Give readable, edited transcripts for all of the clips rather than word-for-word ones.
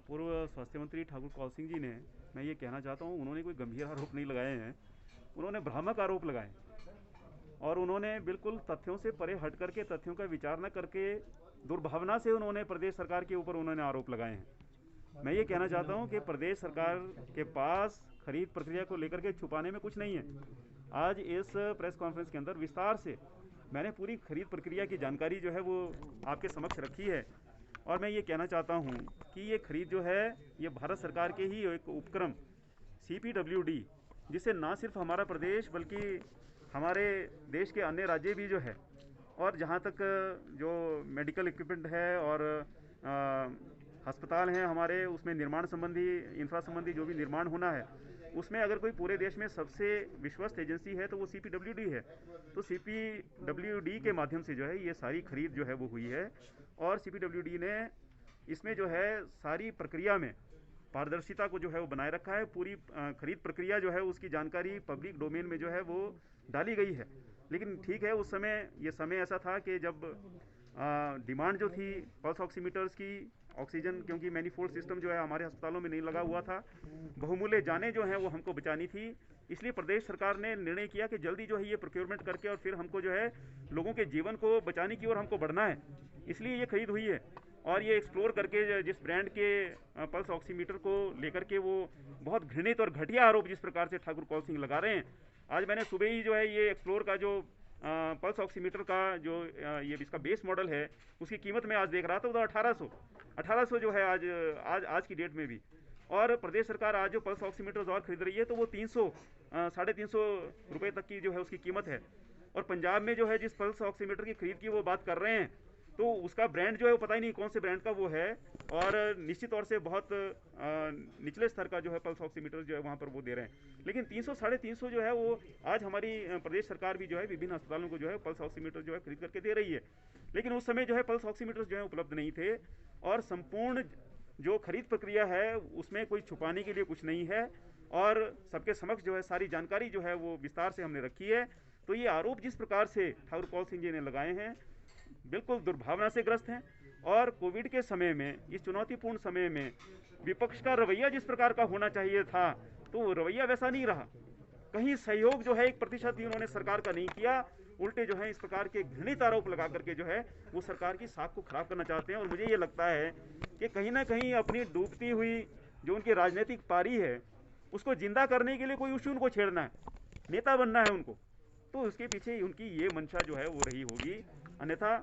पूर्व स्वास्थ्य मंत्री ठाकुर कौल सिंह जी ने, मैं ये कहना चाहता हूँ, उन्होंने कोई गंभीर आरोप नहीं लगाए हैं, उन्होंने भ्रामक आरोप लगाए और उन्होंने बिल्कुल तथ्यों से परे हट करके, तथ्यों का विचार न करके दुर्भावना से उन्होंने प्रदेश सरकार के ऊपर उन्होंने आरोप लगाए हैं। मैं ये कहना चाहता हूँ कि प्रदेश सरकार के पास खरीद प्रक्रिया को लेकर के छुपाने में कुछ नहीं है। आज इस प्रेस कॉन्फ्रेंस के अंदर विस्तार से मैंने पूरी खरीद प्रक्रिया की जानकारी जो है वो आपके समक्ष रखी है और मैं ये कहना चाहता हूँ कि ये खरीद जो है ये भारत सरकार के ही एक उपक्रम CPWD, जिससे ना सिर्फ हमारा प्रदेश बल्कि हमारे देश के अन्य राज्य भी जो है, और जहाँ तक जो मेडिकल इक्विपमेंट है और अस्पताल हैं हमारे, उसमें निर्माण संबंधी, इंफ्रा संबंधी जो भी निर्माण होना है, उसमें अगर कोई पूरे देश में सबसे विश्वस्त एजेंसी है तो वो CPWD है। तो CPWD के माध्यम से जो है ये सारी खरीद जो है वो हुई है और CPWD ने इसमें जो है सारी प्रक्रिया में पारदर्शिता को जो है वो बनाए रखा है। पूरी खरीद प्रक्रिया जो है उसकी जानकारी पब्लिक डोमेन में जो है वो डाली गई है। लेकिन ठीक है, उस समय ये समय ऐसा था कि जब डिमांड जो थी पल्स ऑक्सीमीटर्स की, ऑक्सीजन, क्योंकि मैनीफोल्ड सिस्टम जो है हमारे अस्पतालों में नहीं लगा हुआ था, बहुमूल्य जानें जो हैं वो हमको बचानी थी, इसलिए प्रदेश सरकार ने निर्णय किया कि जल्दी जो है ये प्रोक्योरमेंट करके और फिर हमको जो है लोगों के जीवन को बचाने की ओर हमको बढ़ना है, इसलिए ये खरीद हुई है। और ये एक्सप्लोर करके जिस ब्रांड के पल्स ऑक्सीमीटर को लेकर के वो बहुत घृणित और घटिया आरोप जिस प्रकार से ठाकुर कौल सिंह लगा रहे हैं, आज मैंने सुबह ही जो है ये एक्सप्लोर का जो पल्स ऑक्सीमीटर का जो ये इसका बेस मॉडल है उसकी कीमत मैं आज देख रहा था, तो 1800 जो है आज की डेट में भी। और प्रदेश सरकार आज जो पल्स ऑक्सीमीटर और खरीद रही है तो वो 300-350 रुपये तक की जो है उसकी कीमत है। और पंजाब में जो है जिस पल्स ऑक्सीमीटर की खरीद की वो बात कर रहे हैं तो उसका ब्रांड जो है वो पता ही नहीं कौन से ब्रांड का वो है, और निश्चित तौर से बहुत निचले स्तर का जो है पल्स ऑक्सीमीटर जो है वहाँ पर वो दे रहे हैं। लेकिन 300-350 जो है वो आज हमारी प्रदेश सरकार भी जो है विभिन्न अस्पतालों को जो है पल्स ऑक्सीमीटर जो है खरीद करके दे रही है। लेकिन उस समय जो है पल्स ऑक्सीमीटर जो है उपलब्ध नहीं थे और संपूर्ण जो खरीद प्रक्रिया है उसमें कोई छुपाने के लिए कुछ नहीं है और सबके समक्ष जो है सारी जानकारी जो है वो विस्तार से हमने रखी है। तो ये आरोप जिस प्रकार से ठाकुर कौल सिंह जी ने लगाए हैं बिल्कुल दुर्भावना से ग्रस्त हैं। और कोविड के समय में, इस चुनौतीपूर्ण समय में विपक्ष का रवैया जिस प्रकार का होना चाहिए था तो वो रवैया वैसा नहीं रहा। कहीं सहयोग जो है 1% भी उन्होंने सरकार का नहीं किया, उल्टे जो है इस प्रकार के घृणित आरोप लगा करके जो है वो सरकार की साख को खराब करना चाहते हैं। और मुझे ये लगता है कि कहीं ना कहीं अपनी डूबती हुई जो उनकी राजनीतिक पारी है उसको जिंदा करने के लिए कोई उसी उनको छेड़ना है, नेता बनना है उनको, तो उसके पीछे उनकी ये मंशा जो है वो रही होगी। अन्यथा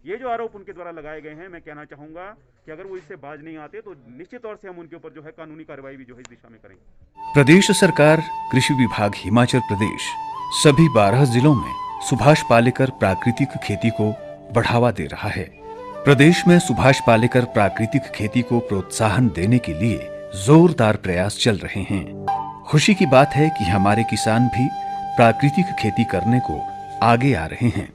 ये जो आरोप उनके द्वारा लगाए गए हैं, मैं कहना चाहूँगा कि अगर वो इससे बाज नहीं आते तो निश्चित तौर से हम उनके ऊपर जो है कानूनी कार्रवाई भी जो है इस दिशा में करेंगे। प्रदेश सरकार, कृषि विभाग हिमाचल प्रदेश सभी 12 जिलों में सुभाष पालेकर प्राकृतिक खेती को बढ़ावा दे रहा है। प्रदेश में सुभाष पालेकर प्राकृतिक खेती को प्रोत्साहन देने के लिए जोरदार प्रयास चल रहे हैं। खुशी की बात है कि हमारे किसान भी प्राकृतिक खेती करने को आगे आ रहे हैं।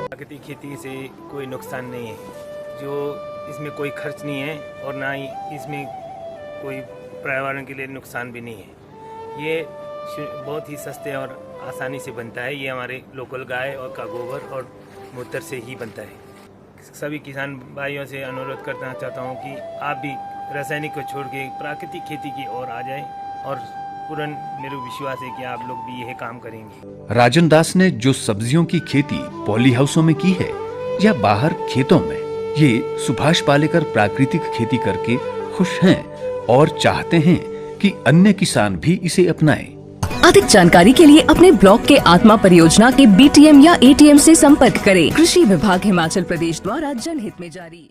प्राकृतिक खेती से कोई नुकसान नहीं है, जो इसमें कोई खर्च नहीं है और ना ही इसमें कोई पर्यावरण के लिए नुकसान भी नहीं है। ये बहुत ही सस्ते और आसानी से बनता है। ये हमारे लोकल गाय और का गोबर और मूत्र से ही बनता है। सभी किसान भाइयों से अनुरोध करना चाहता हूँ कि आप भी रासायनिक को छोड़ के प्राकृतिक खेती की ओर आ जाएं और पूर्ण मेरा विश्वास है कि आप लोग भी यह काम करेंगे। राजन दास ने जो सब्जियों की खेती पॉली हाउसों में की है या बाहर खेतों में, ये सुभाष पालेकर प्राकृतिक खेती करके खुश हैं और चाहते हैं कि अन्य किसान भी इसे अपनाएं। अधिक जानकारी के लिए अपने ब्लॉक के आत्मा परियोजना के BTM या ATM से संपर्क करें। कृषि विभाग हिमाचल प्रदेश द्वारा जनहित में जारी।